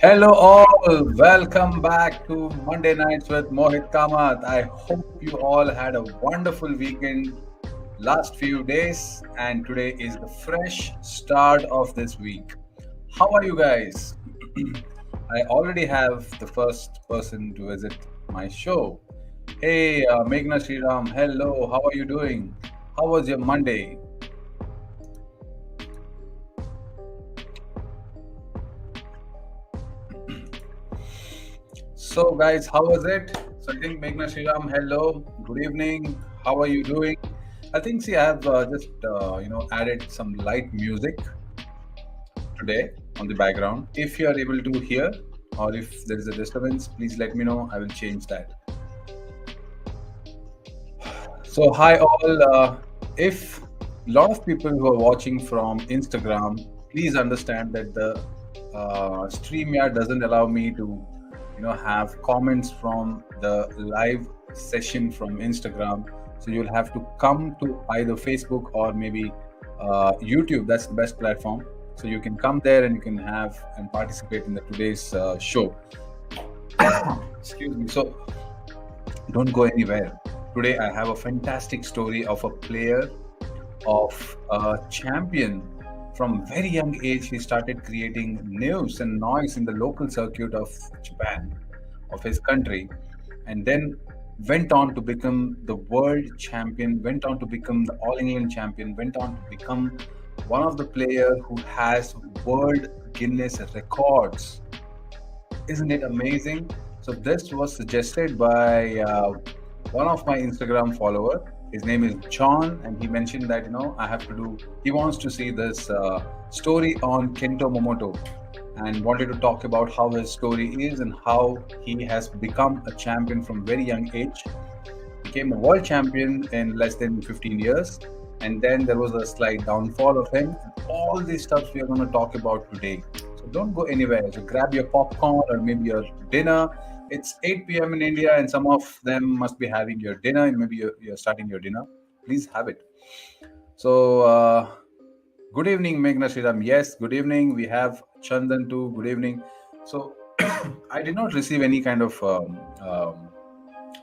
Hello, all. Welcome back to Monday Nights with Mohit Kamath. I hope you all had a wonderful weekend last few days, and today is the fresh start of this week. How are you guys? I already have the first person to visit my show. Hey, Meghna Sriram, hello. How are you doing? How was your Monday? So, guys, how was it? So, I think Meghna Sriram, hello, good evening. How are you doing? I think, see, I have just added some light music today on the background. If you are able to hear, or if there is a disturbance, please let me know. I will change that. So, hi all. If a lot of people who are watching from Instagram, please understand that the StreamYard doesn't allow me to have comments from the live session from Instagram. So you'll have to come to either Facebook or maybe YouTube. That's the best platform. So you can come there and you can have and participate in the today's show. Excuse me. So don't go anywhere. Today I have a fantastic story of a player, of a champion. From very young age, he started creating news and noise in the local circuit of Japan, of his country, and then went on to become the world champion, went on to become the All England champion, went on to become one of the players who has world Guinness records. Isn't it amazing? So this was suggested by one of my Instagram followers. His name is John, and he mentioned that I have to do. He wants to see this story on Kento Momota, and wanted to talk about how his story is and how he has become a champion from very young age. Became a world champion in less than 15 years, and then there was a slight downfall of him. All these stuff we are going to talk about today. So don't go anywhere. So grab your popcorn or maybe your dinner. It's 8 p.m. in India, and some of them must be having your dinner, and maybe you're starting your dinner. Please have it. So, good evening, Meghna Sriram. Yes, good evening. We have Chandan too. Good evening. So, I did not receive any kind of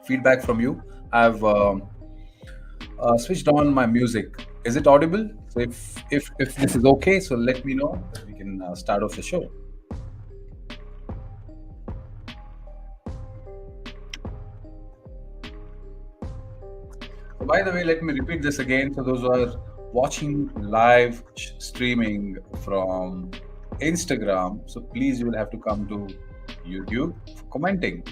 feedback from you. I've switched on my music. Is it audible? So, if this is okay, so let me know that we can start off the show. By the way, let me repeat this again for those who are watching live streaming from Instagram. So please, you will have to come to YouTube for commenting.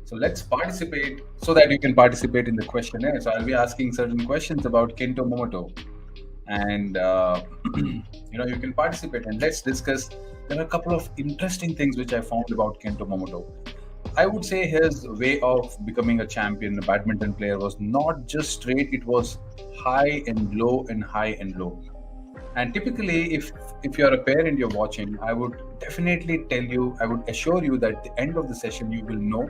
So let's participate so that you can participate in the questionnaire. So I'll be asking certain questions about Kento Momoto, and you can participate and let's discuss. There are a couple of interesting things which I found about Kento Momoto. I would say his way of becoming a champion, a badminton player, was not just straight; it was high and low and high and low. And typically, if you're a parent, you're watching, I would definitely tell you, I would assure you that at the end of the session, you will know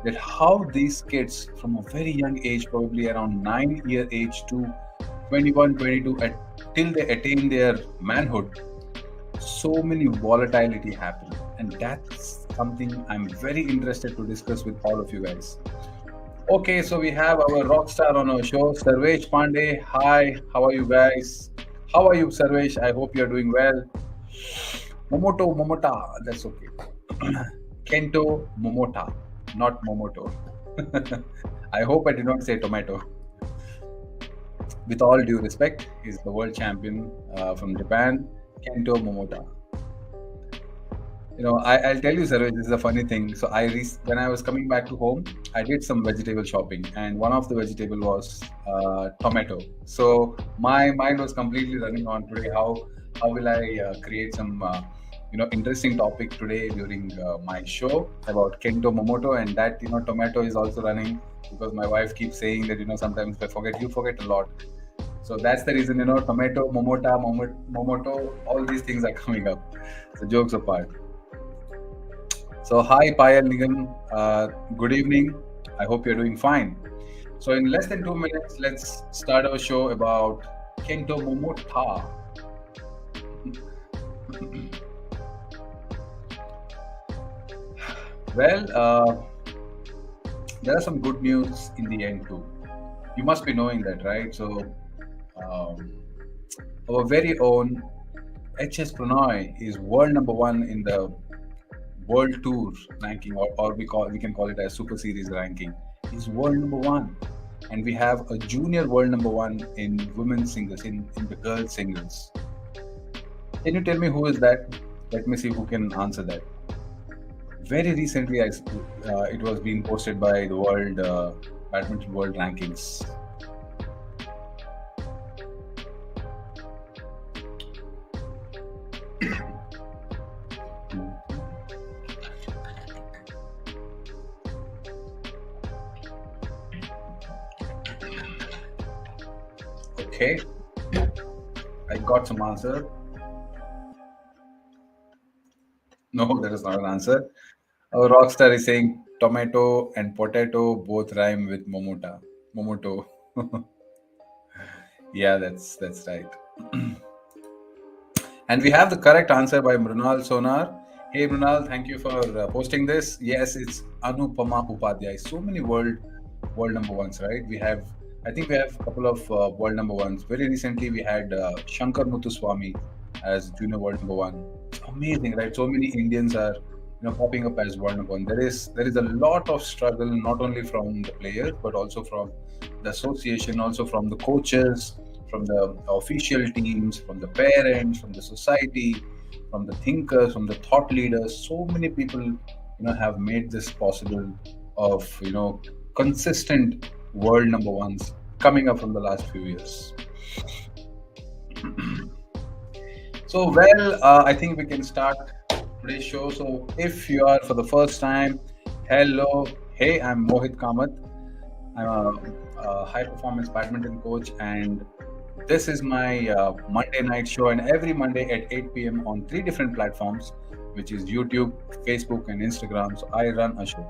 that how these kids from a very young age, probably around 9 year age to 21, 22, till they attain their manhood, so many volatility happen. And that's something I'm very interested to discuss with all of you guys. Okay, so we have our rock star on our show, Sarvesh Pandey. Hi, how are you guys? How are you, Sarvesh? I hope you're doing well. Momota, that's okay. Kento Momota, not Momoto. I hope I did not say tomato. With all due respect, he's the world champion from Japan, Kento Momota. I'll tell you, Saroj, this is a funny thing. So when I was coming back to home, I did some vegetable shopping, and one of the vegetable was tomato. So my mind was completely running on today. How will I create some interesting topic today during my show about Kento Momoto, and that tomato is also running because my wife keeps saying that sometimes if I forget, you forget a lot. So that's the reason tomato, Momoto, all these things are coming up. So jokes apart. So hi Payal Nigam, good evening. I hope you're doing fine. So in less than 2 minutes, let's start our show about Kento Momota. Well, there are some good news in the end too. You must be knowing that, right? So our very own HS Prannoy is world number one in the World Tour ranking, or we can call it a Super Series ranking. He's world number one, and we have a junior world number one in women's singles, in the girls singles. Can you tell me who is that? Let me see who can answer that. Very recently, it was being posted by the World Badminton World Rankings. Okay, I got some answer. No, there is not an answer. Our rockstar is saying tomato and potato both rhyme with Momoto. Yeah, that's right. And we have the correct answer by Mrunal Sonar. Hey Mrunal, thank you for posting this. Yes, it's Anupama Upadhyay. So many world number ones, right? I think we have a couple of world number ones. Very recently, we had Shankar Muthuswamy as junior world number one. It's amazing, right? So many Indians are popping up as world number one. There is a lot of struggle, not only from the players but also from the association, also from the coaches, from the official teams, from the parents, from the society, from the thinkers, from the thought leaders. So many people have made this possible of consistent world number ones coming up from the last few years. So I think we can start today's show. So if you are for the first time, hello, hey, I'm Mohit Kamath. I'm a high performance badminton coach, and this is my Monday night show, and every Monday at 8 p.m. on 3 different platforms, which is YouTube, Facebook, and Instagram. So I run a show.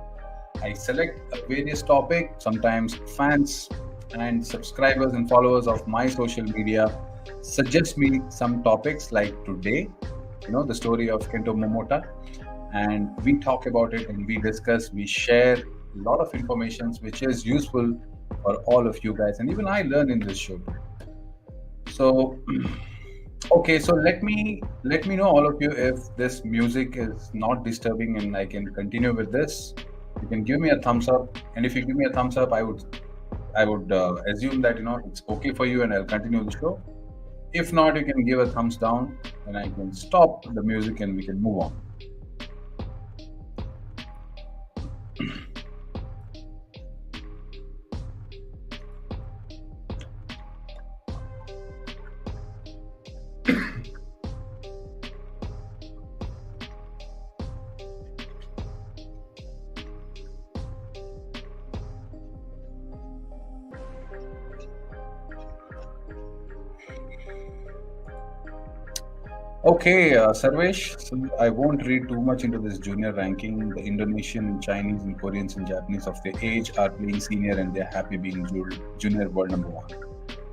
I select a various topic. Sometimes fans and subscribers and followers of my social media suggest me some topics, like today, the story of Kento Momota, and we talk about it and we discuss, we share a lot of information which is useful for all of you guys, and even I learn in this show. So okay, so let me know, all of you, if this music is not disturbing and I can continue with this. You can give me a thumbs up, and if you give me a thumbs up, I would assume that it's okay for you and I'll continue the show. If not, you can give a thumbs down and I can stop the music and we can move on. Okay, Sarvesh, so I won't read too much into this junior ranking. The Indonesian, Chinese, and Koreans and Japanese of their age are playing senior and they're happy being junior world number one.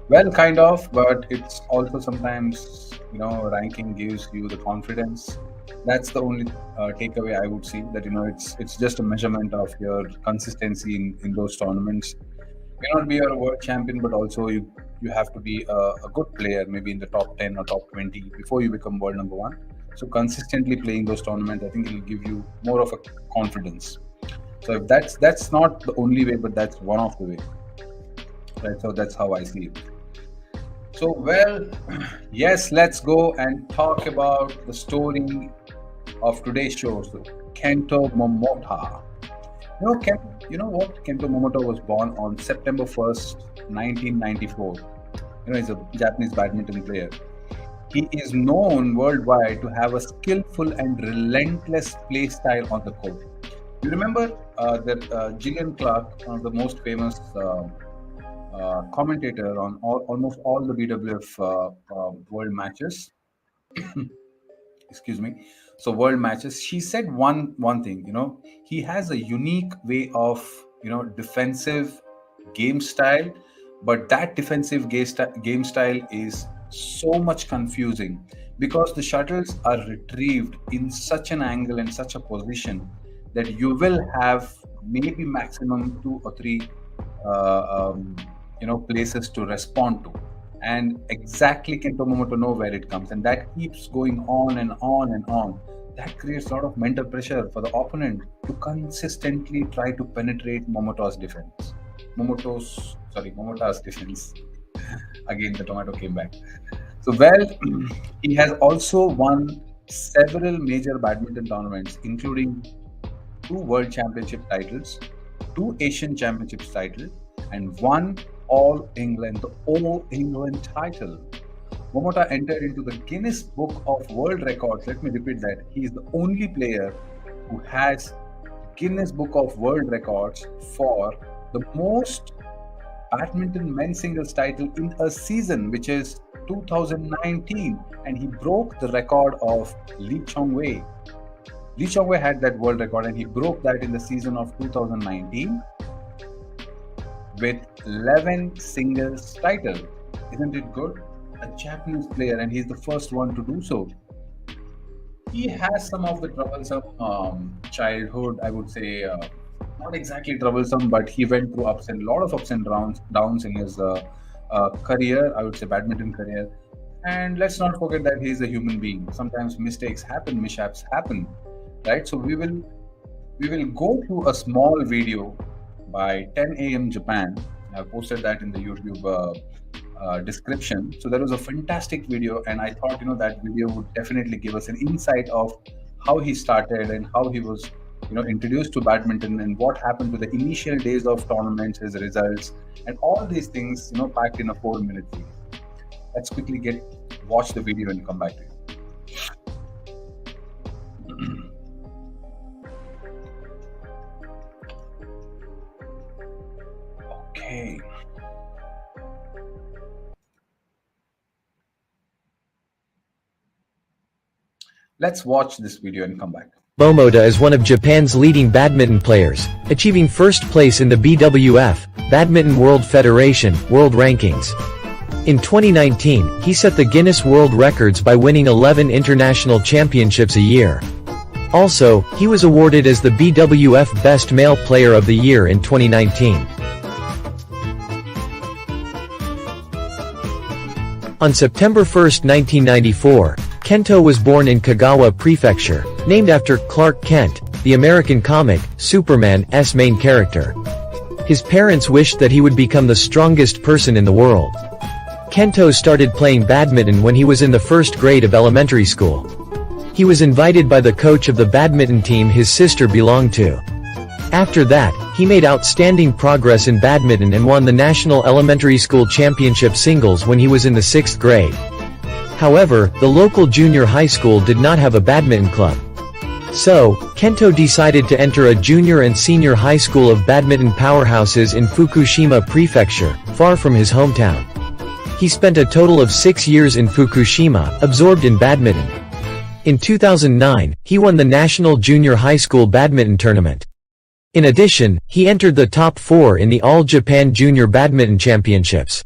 Well, kind of, but it's also sometimes, ranking gives you the confidence. That's the only takeaway I would see, that, it's just a measurement of your consistency in those tournaments. May not be a world champion, but also you have to be a good player, maybe in the top 10 or top 20 before you become world number one. So consistently playing those tournaments, I think it will give you more of a confidence. So if that's not the only way, but that's one of the way, right? So that's how I see it. So, well, yes, let's go and talk about the story of today's show. So, Kento Momota. You know what? Kento Momota was born on September 1st, 1994. He's a Japanese badminton player. He is known worldwide to have a skillful and relentless play style on the court. You remember that Gillian Clark, one of the most famous commentator on almost all the BWF world matches. Excuse me. So world matches. She said one thing. He has a unique way of defensive game style, but that defensive game style is so much confusing because the shuttles are retrieved in such an angle and such a position that you will have maybe maximum 2 or 3 places to respond to, and exactly Kento Momota know where it comes, and that keeps going on and on and on. That creates a lot of mental pressure for the opponent to consistently try to penetrate Momota's defense. Momota's defense. Again, the tomato came back. So, well, he has also won several major badminton tournaments, including 2 World Championship titles, 2 Asian Championships titles, and 1 All England title. Momota entered into the Guinness Book of World Records. Let me repeat that. He is the only player who has Guinness Book of World Records for the most badminton men's singles title in a season, which is 2019, and he broke the record of Lee Chong-wei. Lee Chong-wei had that world record, and he broke that in the season of 2019 with 11 singles titles. Isn't it good? A Japanese player, and he's the first one to do so. He has some of the troublesome childhood, I would say. Not exactly troublesome, but he went through a lot of ups and downs in his career, I would say badminton career. And let's not forget that he's a human being. Sometimes mistakes happen, mishaps happen, right? So we will go through a small video by 10 a.m. Japan. I posted that in the YouTube description. So there was a fantastic video, and I thought that video would definitely give us an insight of how he started and how he was introduced to badminton and what happened to the initial days of tournaments, his results, and all these things packed in a 4-minute video. Let's quickly watch the video and come back to you. Okay. Let's watch this video and come back. Momota is one of Japan's leading badminton players, achieving first place in the BWF, Badminton World Federation, World Rankings. In 2019, he set the Guinness World Records by winning 11 international championships a year. Also, he was awarded as the BWF Best Male Player of the Year in 2019. On September 1, 1994, Kento was born in Kagawa Prefecture, named after Clark Kent, the American comic, Superman's main character. His parents wished that he would become the strongest person in the world. Kento started playing badminton when he was in the first grade of elementary school. He was invited by the coach of the badminton team his sister belonged to. After that, he made outstanding progress in badminton and won the National Elementary School Championship singles when he was in the 6th grade. However, the local junior high school did not have a badminton club. So, Kento decided to enter a junior and senior high school of badminton powerhouses in Fukushima Prefecture, far from his hometown. He spent a total of 6 years in Fukushima, absorbed in badminton. In 2009, he won the National Junior High School Badminton Tournament. In addition, he entered the top 4 in the All Japan Junior Badminton Championships.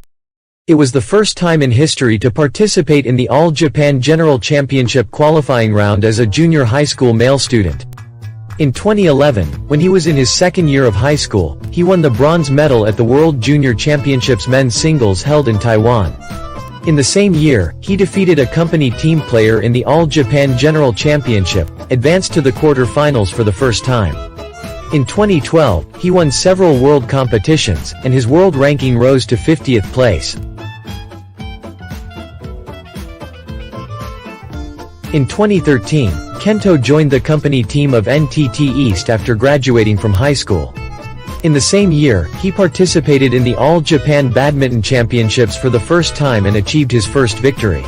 It was the first time in history to participate in the All Japan General Championship qualifying round as a junior high school male student. In 2011, when he was in his second year of high school, he won the bronze medal at the World Junior Championships men's singles held in Taiwan. In the same year, he defeated a company team player in the All Japan General Championship, advanced to the quarter-finals for the first time. In 2012, he won several world competitions, and his world ranking rose to 50th place. In 2013, Kento joined the company team of NTT East after graduating from high school. In the same year, he participated in the All Japan Badminton Championships for the first time and achieved his first victory.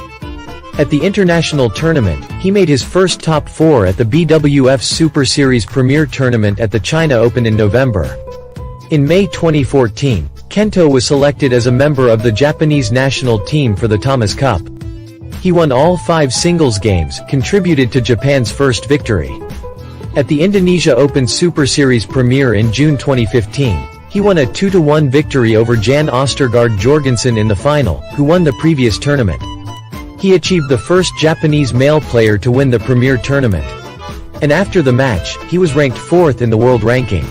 At the international tournament, he made his first top 4 at the BWF Super Series Premier Tournament at the China Open in November. In May 2014, Kento was selected as a member of the Japanese national team for the Thomas Cup. He won all 5 singles games, contributed to Japan's first victory. At the Indonesia Open Super Series Premier in June 2015, he won a 2-1 victory over Jan Ostergaard Jorgensen in the final, who won the previous tournament. He achieved the first Japanese male player to win the Premier Tournament. And after the match, he was ranked 4th in the world ranking.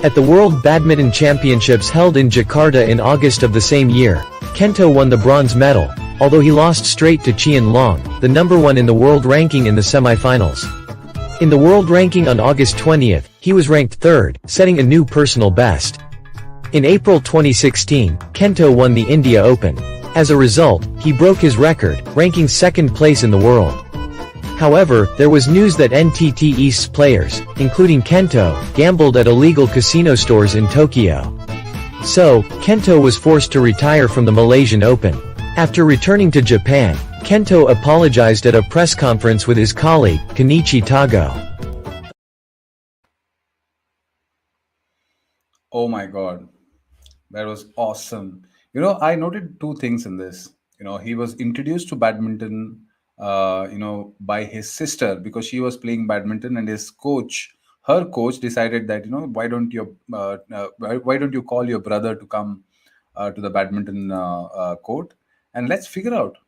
At the World Badminton Championships held in Jakarta in August of the same year, Kento won the bronze medal, although he lost straight to Qian Long, the number 1 in the world ranking in the semifinals. In the world ranking on August 20th, he was ranked 3rd, setting a new personal best. In April 2016, Kento won the India Open. As a result, he broke his record, ranking 2nd place in the world. However, there was news that NTT East's players, including Kento, gambled at illegal casino stores in Tokyo. So, Kento was forced to retire from the Malaysian Open. After returning to Japan, Kento apologized at a press conference with his colleague, Kenichi Tago. Oh my God, that was awesome. I noted two things in this. He was introduced to badminton, by his sister because she was playing badminton, and her coach, decided that why don't you call your brother to come to the badminton court, and let's figure out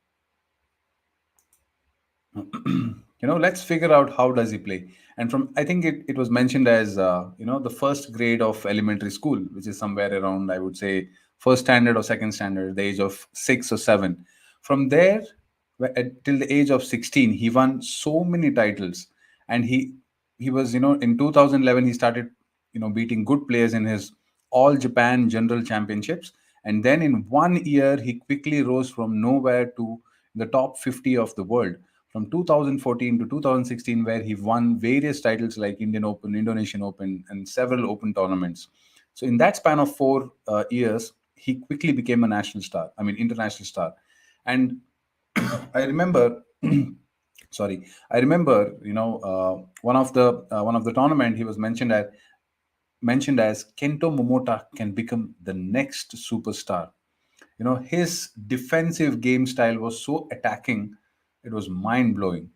how does he play. And from, I think it was mentioned as the first grade of elementary school, which is somewhere around, I would say, first standard or second standard, the age of 6 or 7. From there, till the age of 16, he won so many titles. And he was, in 2011 he started beating good players in his All Japan General Championships. And then in 1 year, he quickly rose from nowhere to the top 50 of the world. From 2014 to 2016, where he won various titles like Indian Open, Indonesian Open, and several open tournaments. So in that span of 4 years, he quickly became a international star. And I remember, sorry, I remember, one of the tournament, he was mentioned as Kento Momota can become the next superstar. His defensive game style was so attacking, it was mind blowing.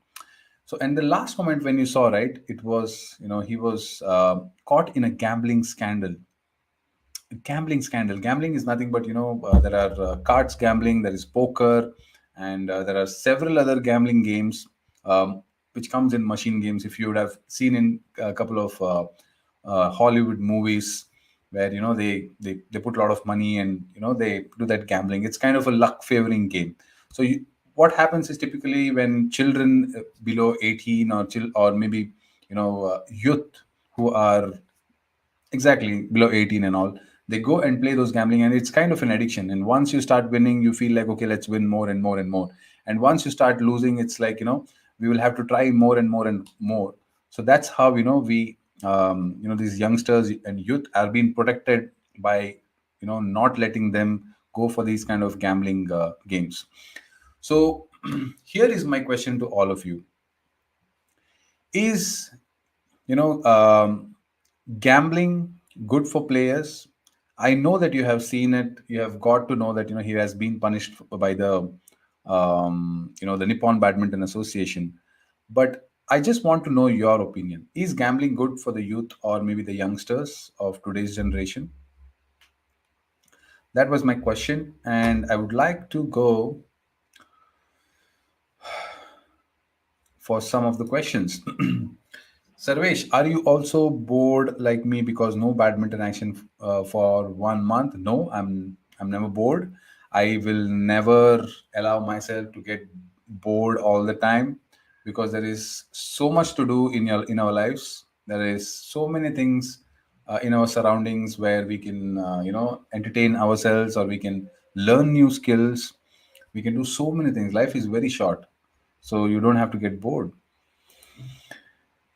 So, and the last moment when you saw, right, it was, he was caught in a gambling scandal. Gambling is nothing but, there are cards gambling, there is poker, and there are several other gambling games, which comes in machine games. If you would have seen in a couple of Hollywood movies, where they put a lot of money, and they do that gambling. It's kind of a luck favoring game. So what happens is, typically when children below 18, or maybe youth who are exactly below 18 and all, They go and play those gambling, and it's kind of an addiction. And once you start winning, you feel like, okay, let's win more and more and more. And once you start losing, it's like, we will have to try more and more and more. So that's how, these youngsters and youth are being protected by, not letting them go for these kind of gambling games. So here is my question to all of you: is, you know gambling good for players? I know that you have seen it. You have got to know that, he has been punished by the Nippon Badminton Association. But I just want to know your opinion: is gambling good for the youth, or maybe the youngsters of today's generation? That was my question, and I would like to go for some of the questions. Sarvesh, are you also bored like me because no badminton action for 1 month? No, I'm never bored. I will never allow myself to get bored all the time, because there is so much to do in our lives. There is so many things in our surroundings where we can entertain ourselves, or we can learn new skills. We can do so many things. Life is very short, so you don't have to get bored.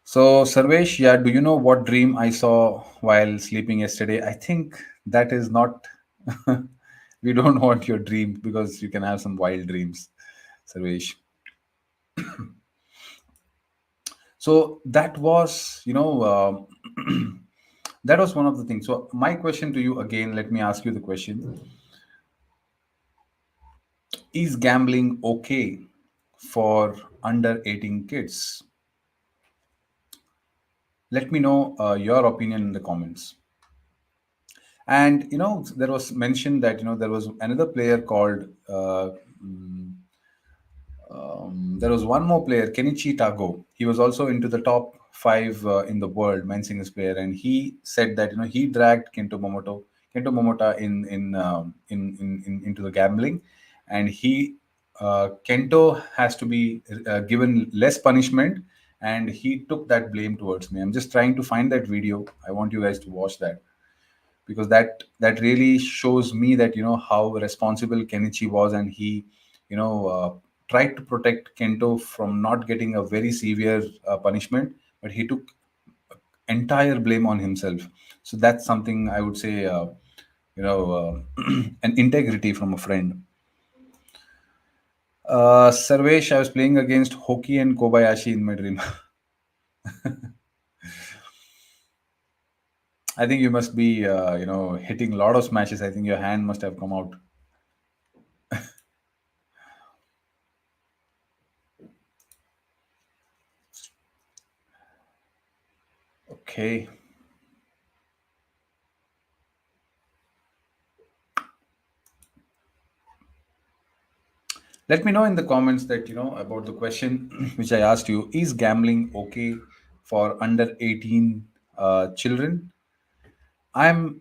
So, Sarvesh, yeah, do you know what dream I saw while sleeping yesterday? I think that is not, we don't want your dream, because you can have some wild dreams, Sarvesh. So, that was, that was one of the things. So, my question to you again, let me ask you the question: is gambling okay for under 18 kids? Let me know your opinion in the comments. And there was mentioned that there was another player called there was one more player, Kenichi Tago. He was also into the top five in the world, men's singles player, and he said that he dragged Kento Momota into the gambling, and Kento has to be given less punishment, and he took that blame towards me. I'm just trying to find that video. I want you guys to watch that, because that really shows me that how responsible Kenichi was, and he tried to protect Kento from not getting a very severe punishment, but he took entire blame on himself. So that's something I would say, an integrity from a friend. Sarvesh, I was playing against Hoki and Kobayashi in my dream. I think you must be hitting a lot of smashes. I think your hand must have come out. Okay. Let me know in the comments that about the question which I asked you: is gambling okay for under 18 children? I'm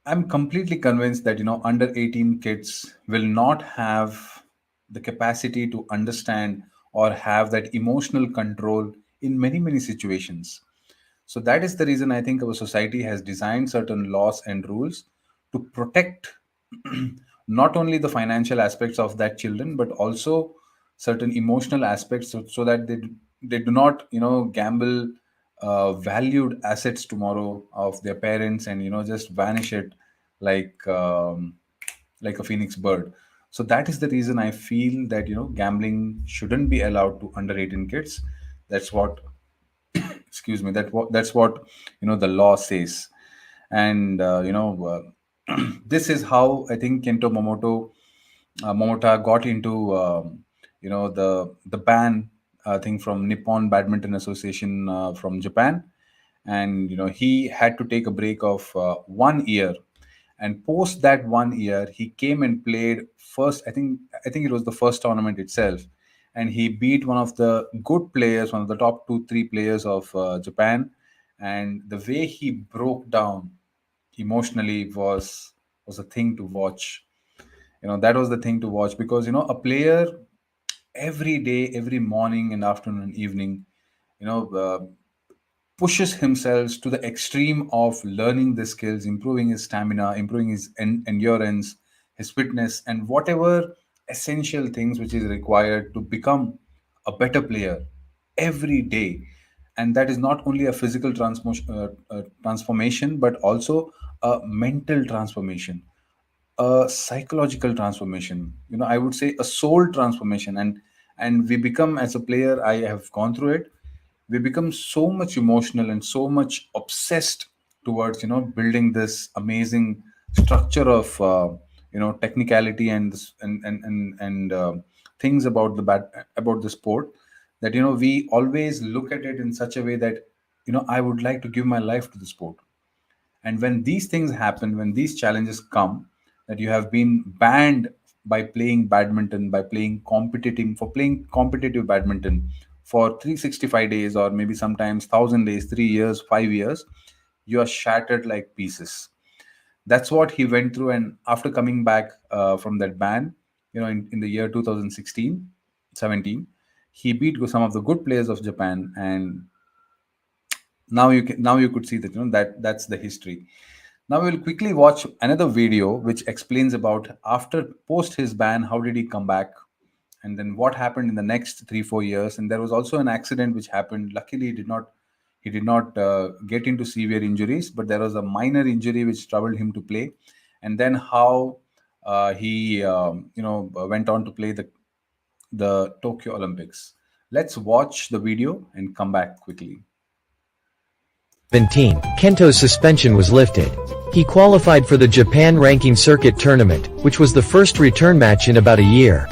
I'm completely convinced that under 18 kids will not have the capacity to understand or have that emotional control in many situations. So that is the reason I think our society has designed certain laws and rules to protect not only the financial aspects of that children, but also certain emotional aspects, so that they do not gamble valued assets tomorrow of their parents, and just vanish it like like a phoenix bird. So that is the reason I feel that gambling shouldn't be allowed to under 18 kids. That's what, excuse me, that's what the law says. And this is how I think Kento Momota got into the ban thing from Nippon Badminton Association from Japan. And he had to take a break of 1 year, and post that 1 year he came and played first. I think it was the first tournament itself, and he beat one of the good players, one of the top 2 3 players of Japan. And the way he broke down emotionally was a thing to watch. That was the thing to watch, because a player every day, every morning and afternoon and evening, you know uh, pushes himself to the extreme of learning the skills, improving his stamina, improving his endurance, his fitness, and whatever essential things which is required to become a better player every day. And that is not only a physical transformation, but also a mental transformation, a psychological transformation, I would say a soul transformation. And we become, as a player, I have gone through it, we become so much emotional and so much obsessed towards building this amazing structure of technicality and things about the sport, that we always look at it in such a way that I would like to give my life to the sport. And when these things happen, when these challenges come, that you have been banned by playing badminton, by playing competitive badminton for 365 days, or maybe sometimes 1,000 days, 3 years, 5 years, you are shattered like pieces. That's what he went through. And after coming back from that ban, in the year 2016, 17, he beat some of the good players of Japan. And now you could see that that's the history. Now we'll quickly watch another video which explains about after post his ban, how did he come back, and then what happened in the next 3-4 years. And there was also an accident which happened. Luckily, he did not get into severe injuries, but there was a minor injury which troubled him to play. And then how he went on to play the Tokyo Olympics. Let's watch the video and come back quickly. 17, Kento's suspension was lifted. He qualified for the Japan Ranking Circuit Tournament, which was the first return match in about a year.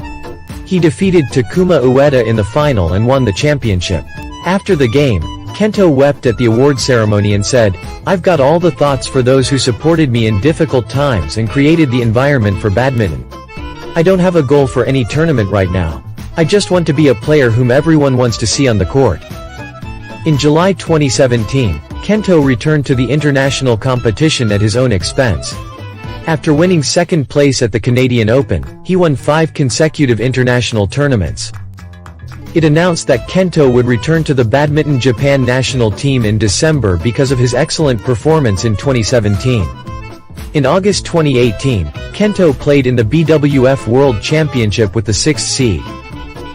He defeated Takuma Ueda in the final and won the championship. After the game, Kento wept at the award ceremony and said, "I've got all the thoughts for those who supported me in difficult times and created the environment for badminton. I don't have a goal for any tournament right now. I just want to be a player whom everyone wants to see on the court." In July 2017, Kento returned to the international competition at his own expense. After winning second place at the Canadian Open, he won 5 consecutive international tournaments. It announced that Kento would return to the Badminton Japan national team in December because of his excellent performance in 2017. In August 2018, Kento played in the BWF World Championship with the 6th seed.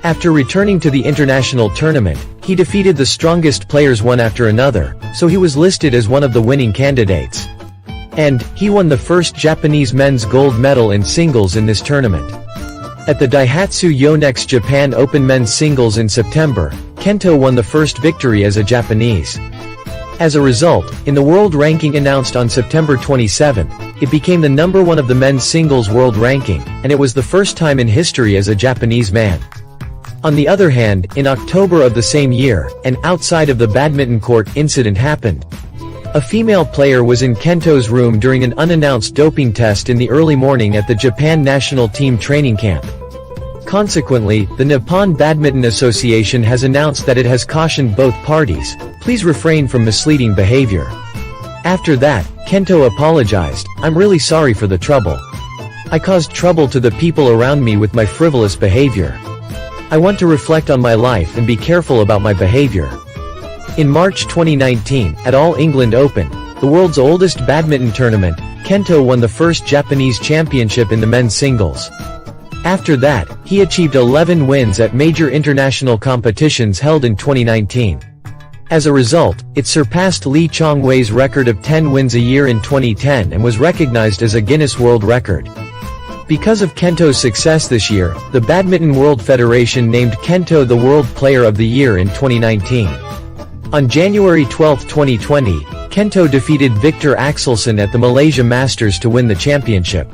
After returning to the international tournament, he defeated the strongest players one after another, so he was listed as one of the winning candidates. And he won the first Japanese men's gold medal in singles in this tournament. At the Daihatsu Yonex Japan Open men's singles in September, Kento won the first victory as a Japanese. As a result, in the world ranking announced on September 27, it became the #1 of the men's singles world ranking, and it was the first time in history as a Japanese man. On the other hand, in October of the same year, an outside of the badminton court incident happened. A female player was in Kento's room during an unannounced doping test in the early morning at the Japan national team training camp. Consequently, the Nippon Badminton Association has announced that it has cautioned both parties, "Please refrain from misleading behavior." After that, Kento apologized, "I'm really sorry for the trouble. I caused trouble to the people around me with my frivolous behavior. I want to reflect on my life and be careful about my behavior." In March 2019, at All England Open, the world's oldest badminton tournament, Kento won the first Japanese championship in the men's singles. After that, he achieved 11 wins at major international competitions held in 2019. As a result, it surpassed Lee Chong-wei's record of 10 wins a year in 2010 and was recognized as a Guinness World Record. Because of Kento's success this year, the Badminton World Federation named Kento the World Player of the Year in 2019. On January 12, 2020, Kento defeated Victor Axelsen at the Malaysia Masters to win the championship.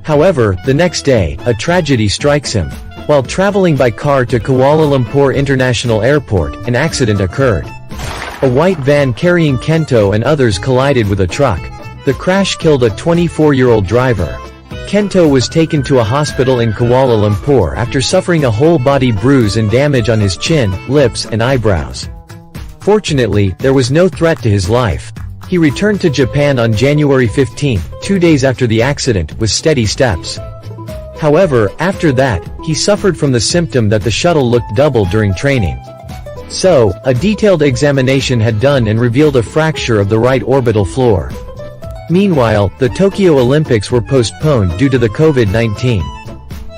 However, the next day, a tragedy strikes him. While traveling by car to Kuala Lumpur International Airport, an accident occurred. A white van carrying Kento and others collided with a truck. The crash killed a 24-year-old driver. Kento was taken to a hospital in Kuala Lumpur after suffering a whole-body bruise and damage on his chin, lips, and eyebrows. Fortunately, there was no threat to his life. He returned to Japan on January 15, 2 days after the accident, with steady steps. However, after that, he suffered from the symptom that the shuttle looked double during training. So, a detailed examination had done and revealed a fracture of the right orbital floor. Meanwhile, the Tokyo Olympics were postponed due to the COVID-19.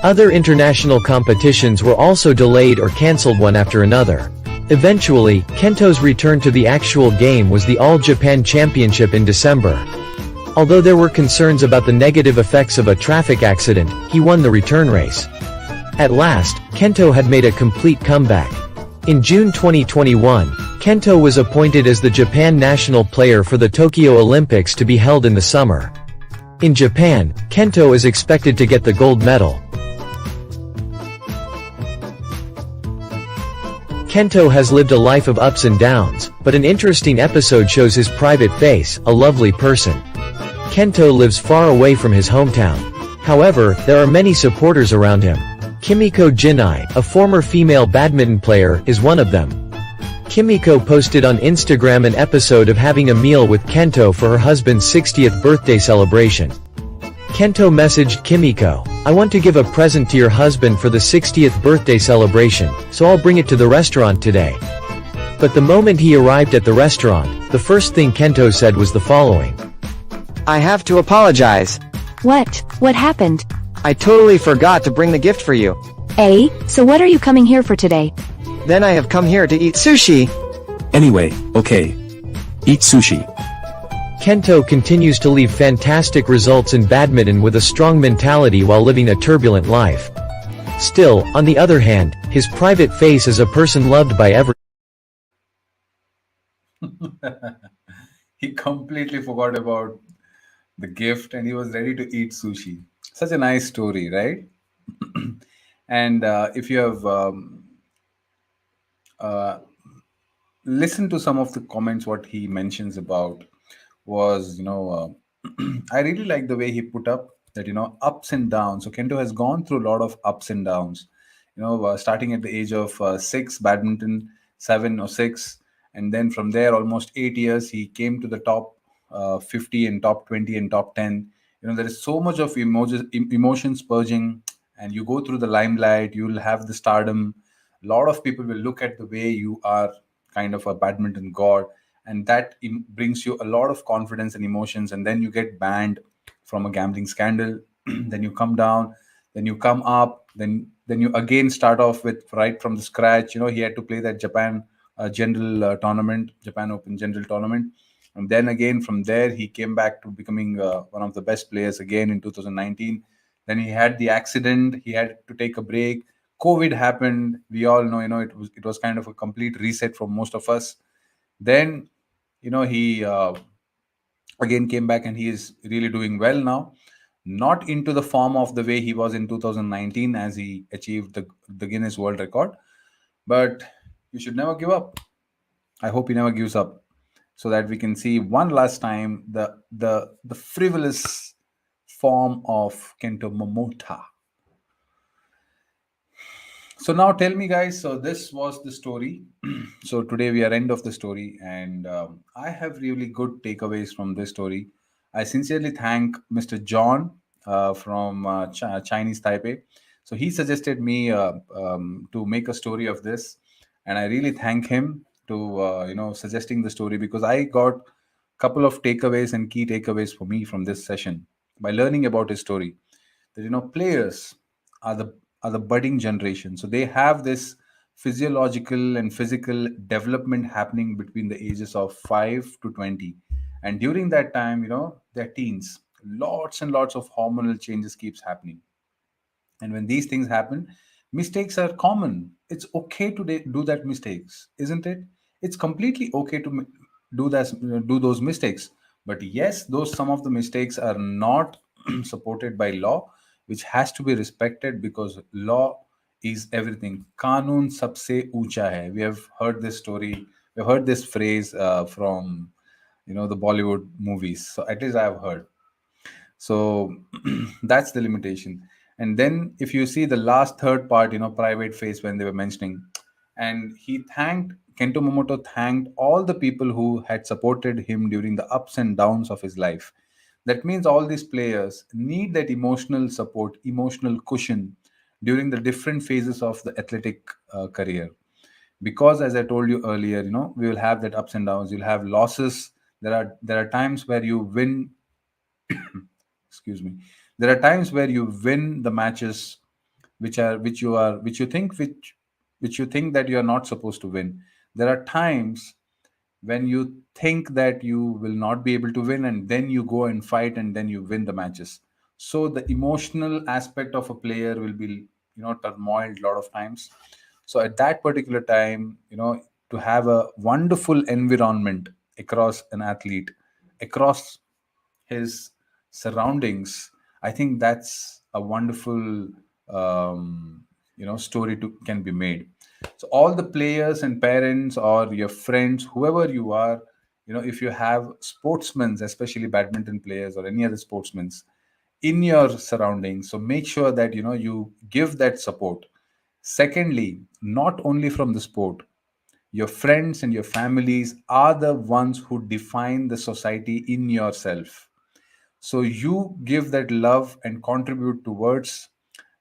Other international competitions were also delayed or cancelled one after another. Eventually, Kento's return to the actual game was the All Japan Championship in December. Although there were concerns about the negative effects of a traffic accident, he won the return race. At last, Kento had made a complete comeback. In June 2021, Kento was appointed as the Japan national player for the Tokyo Olympics to be held in the summer. In Japan, Kento is expected to get the gold medal. Kento has lived a life of ups and downs, but an interesting episode shows his private face, a lovely person. Kento lives far away from his hometown. However, there are many supporters around him. Kimiko Jinai, a former female badminton player, is one of them. Kimiko posted on Instagram an episode of having a meal with Kento for her husband's 60th birthday celebration. Kento messaged Kimiko, "I want to give a present to your husband for the 60th birthday celebration, so I'll bring it to the restaurant today." But the moment he arrived at the restaurant, the first thing Kento said was the following. I have to apologize. What? What happened? I totally forgot to bring the gift for you. Eh? So what are you coming here for today? Then I have come here to eat sushi. Anyway, okay. Eat sushi. Kento continues to leave fantastic results in badminton with a strong mentality while living a turbulent life. Still, on the other hand, his private face is a person loved by everyone. He completely forgot about the gift and he was ready to eat sushi. Such a nice story, right? And if you have uh, listened to some of the comments, what he mentions about was, I really like the way he put up that, ups and downs. So Kento has gone through a lot of ups and downs, starting at the age of 6, badminton, 7 or 6. And then from there, almost 8 years, he came to the top 50 and top 20 and top 10. There is so much of emotions purging, and you go through the limelight, you'll have the stardom. A lot of people will look at the way you are kind of a badminton god, and that brings you a lot of confidence and emotions. And then you get banned from a gambling scandal. Then you come down, then you come up, then you again start off with right from the scratch. He had to play that Japan general tournament, Japan Open general tournament. And then again, from there, he came back to becoming one of the best players again in 2019. Then he had the accident. He had to take a break. COVID happened. We all know, it was kind of a complete reset for most of us. Then, he again came back and he is really doing well now. Not into the form of the way he was in 2019 as he achieved the Guinness World Record. But you should never give up. I hope he never gives up, so that we can see one last time the frivolous form of Kento Momota. So now tell me, guys, so this was the story. So today we are end of the story, and I have really good takeaways from this story. I sincerely thank Mr. John from Chinese Taipei. So he suggested me to make a story of this, and I really thank him to suggesting the story, because I got a couple of takeaways and key takeaways for me from this session by learning about his story. That players are the budding generation, so they have this physiological and physical development happening between the ages of 5 to 20, and during that time, they're teens. Lots and lots of hormonal changes keeps happening, and when these things happen, mistakes are common. It's okay to do that mistakes, isn't it? It's completely okay to do those mistakes. But yes, those some of the mistakes are not supported by law, which has to be respected, because law is everything. Kanun sabse uncha hai. We have heard this story. We have heard this phrase from the Bollywood movies. So at least I have heard. So that's the limitation. And then if you see the last third part, private phase, when they were mentioning, and Kento Momoto thanked all the people who had supported him during the ups and downs of his life. That means all these players need that emotional support, emotional cushion during the different phases of the athletic career. because, as I told you earlier, we will have that ups and downs. You'll have losses. There are times where you win. Excuse me. There are times where you win the matches which you think that you are not supposed to win. There are times when you think that you will not be able to win, and then you go and fight and then you win the matches. So the emotional aspect of a player will be turmoil a lot of times. So at that particular time, to have a wonderful environment across an athlete, across his surroundings, I think that's a wonderful story to can be made. So all the players and parents or your friends, whoever you are, if you have sportsmen, especially badminton players or any other sportsmen in your surroundings, so make sure that you give that support. Secondly, not only from the sport, your friends and your families are the ones who define the society in yourself. So you give that love and contribute towards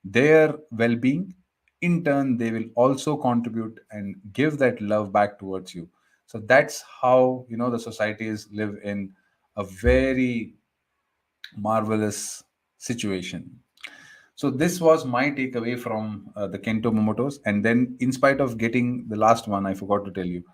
their well being. In turn, they will also contribute and give that love back towards you. So that's how the societies live in a very marvelous situation. So this was my takeaway from the Kento Momotos. And then, in spite of getting the last one, I forgot to tell you.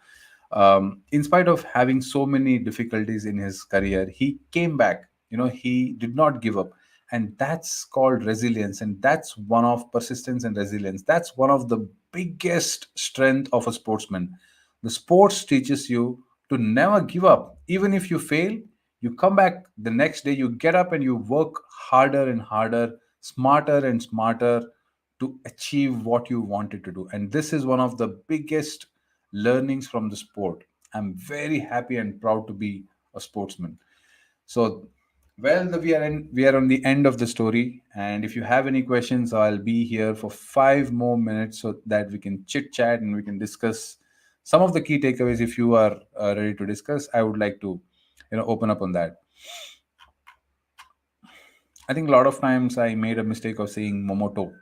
In spite of having so many difficulties in his career, he came back. He did not give up, and that's called resilience. And that's one of persistence and resilience. That's one of the biggest strength of a sportsman. The sports teaches you to never give up. Even if you fail, you come back the next day, you get up and you work harder and harder, smarter and smarter to achieve what you wanted to do. And this is one of the biggest learnings from the sport. I'm very happy and proud to be a sportsman. So, well, we are on the end of the story. And if you have any questions, I'll be here for 5 more minutes so that we can chit chat and we can discuss some of the key takeaways. If you are ready to discuss, I would like to, open up on that. I think a lot of times I made a mistake of saying Momoto.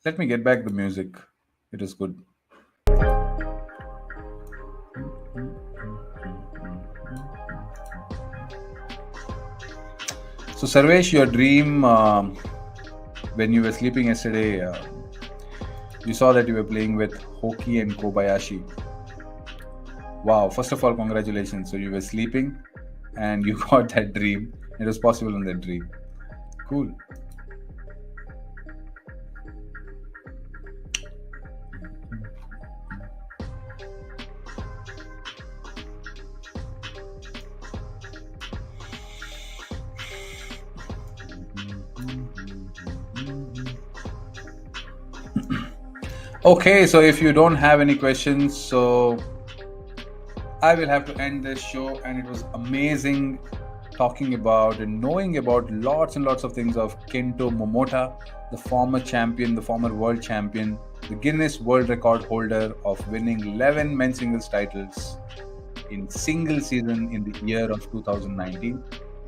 Let me get back the music. It is good. So, Sarvesh, your dream when you were sleeping yesterday, you saw that you were playing with Hoki and Kobayashi. Wow, first of all, congratulations. So, you were sleeping and you got that dream. It was possible in that dream. Cool. Okay, so if you don't have any questions, so I will have to end this show. And it was amazing talking about and knowing about lots and lots of things of Kento Momota, the former champion, the former world champion, the Guinness World Record holder of winning 11 men's singles titles in single season in the year of 2019.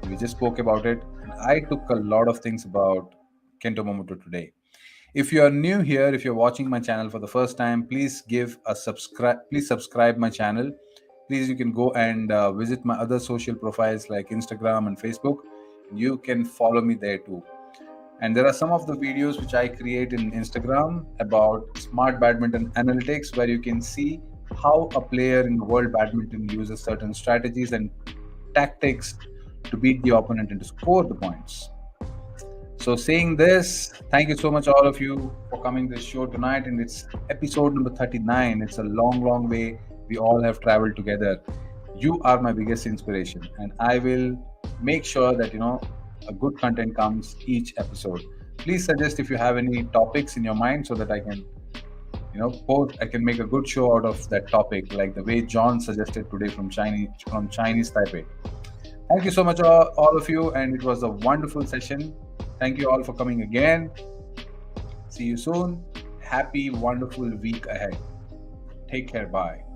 We just spoke about it. And I took a lot of things about Kento Momota today. If you are new here, if you're watching my channel for the first time, please give a subscribe. Please subscribe my channel. Please, you can go and visit my other social profiles like Instagram and Facebook. You can follow me there too. And there are some of the videos which I create in Instagram about smart badminton analytics, where you can see how a player in world badminton uses certain strategies and tactics to beat the opponent and to score the points. So saying this, thank you so much all of you for coming to this show tonight. And it's episode number 39. It's a long, long way. We all have traveled together. You are my biggest inspiration. And I will make sure that, a good content comes each episode. Please suggest if you have any topics in your mind so that I can, I can make a good show out of that topic, like the way John suggested today from Chinese Taipei. Thank you so much, all of you. And it was a wonderful session. Thank you all for coming again. See you soon. Happy, wonderful week ahead. Take care. Bye.